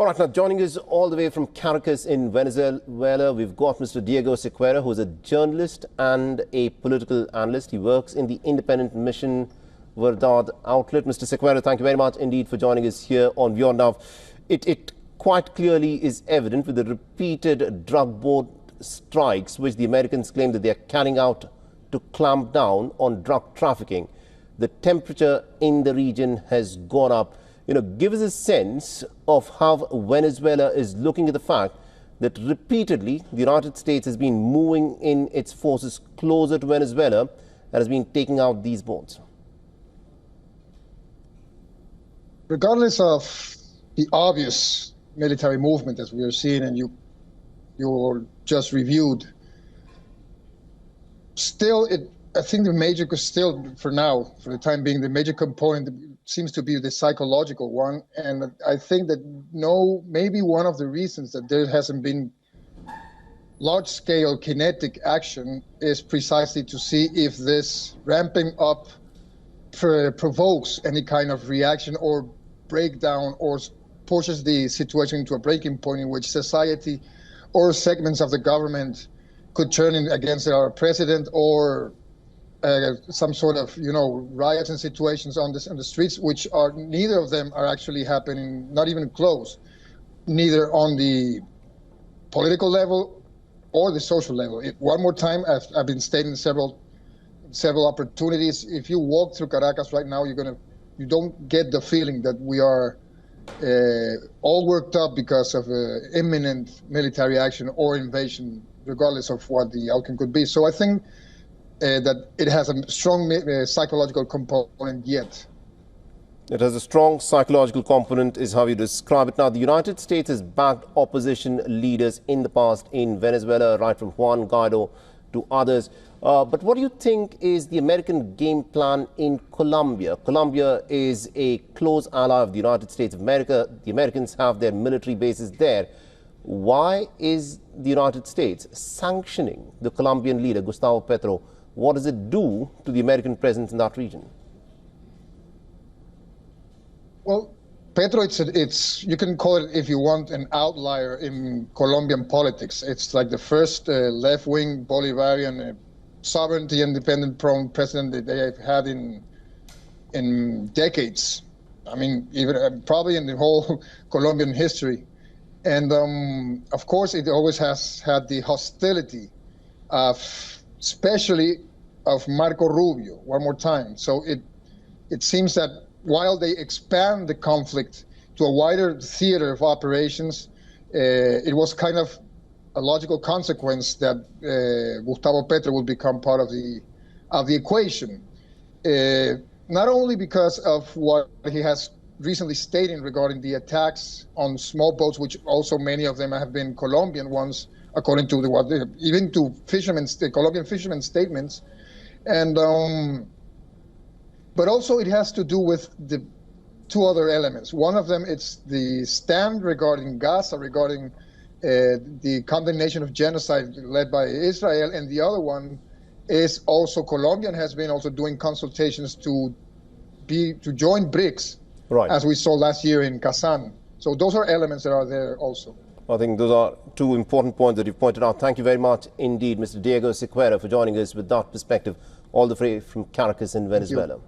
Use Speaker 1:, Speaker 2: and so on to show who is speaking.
Speaker 1: All right, now joining us all the way from Caracas in Venezuela, we've got Mr. Diego Sequeira, who is a journalist and a political analyst. He works in the independent Mission Verdad outlet. Mr. Sequeira, thank you very much indeed for joining us here on WION. Now, it quite clearly is evident with the repeated drug board strikes, which the Americans claim that they are carrying out to clamp down on drug trafficking. The temperature in the region has gone up. Give us a sense of how Venezuela is looking at the fact that repeatedly the United States has been moving in its forces closer to Venezuela and has been taking out these boats.
Speaker 2: Regardless of the obvious military movement as we are seeing, and you just reviewed, still, I think the major, for now, for the time being, the major component seems to be the psychological one. And I think that maybe one of the reasons that there hasn't been large-scale kinetic action is precisely to see if this ramping up provokes any kind of reaction or breakdown, or pushes the situation to a breaking point in which society or segments of the government could turn in against our president, or some sort of, riots and situations on the streets, which are, neither of them are actually happening, not even close, neither on the political level or the social level. One more time, I've been stating several opportunities. If you walk through Caracas right now, you don't get the feeling that we are all worked up because of imminent military action or invasion, regardless of what the outcome could be. So I think that it has a strong psychological component yet.
Speaker 1: It has a strong psychological component, is how you describe it. Now, the United States has backed opposition leaders in the past in Venezuela, right from Juan Guaido to others. But what do you think is the American game plan in Colombia? Colombia is a close ally of the United States of America. The Americans have their military bases there. Why is the United States sanctioning the Colombian leader, Gustavo Petro? What does it do to the American presence in that region?
Speaker 2: Well, Petro, it's you can call it, if you want, an outlier in Colombian politics. It's like the first left-wing Bolivarian sovereignty independent prone president that they have had in decades. I mean, even probably in the whole Colombian history. And of course, it always has had the hostility especially of Marco Rubio, one more time. So it seems that while they expand the conflict to a wider theater of operations, it was kind of a logical consequence that Gustavo Petro will become part of the equation. Not only because of what he has recently stated regarding the attacks on small boats, which also many of them have been Colombian ones, according to even to Colombian fishermen statements, and but also it has to do with the two other elements. One of them, it's the stand regarding Gaza, regarding the condemnation of genocide led by Israel, and the other one is also Colombia has been also doing consultations to join BRICS, right, as we saw last year in Kazan. So those are elements that are there also.
Speaker 1: I think those are two important points that you've pointed out. Thank you very much indeed, Mr. Diego Sequeira, for joining us with that perspective all the way from Caracas in Venezuela.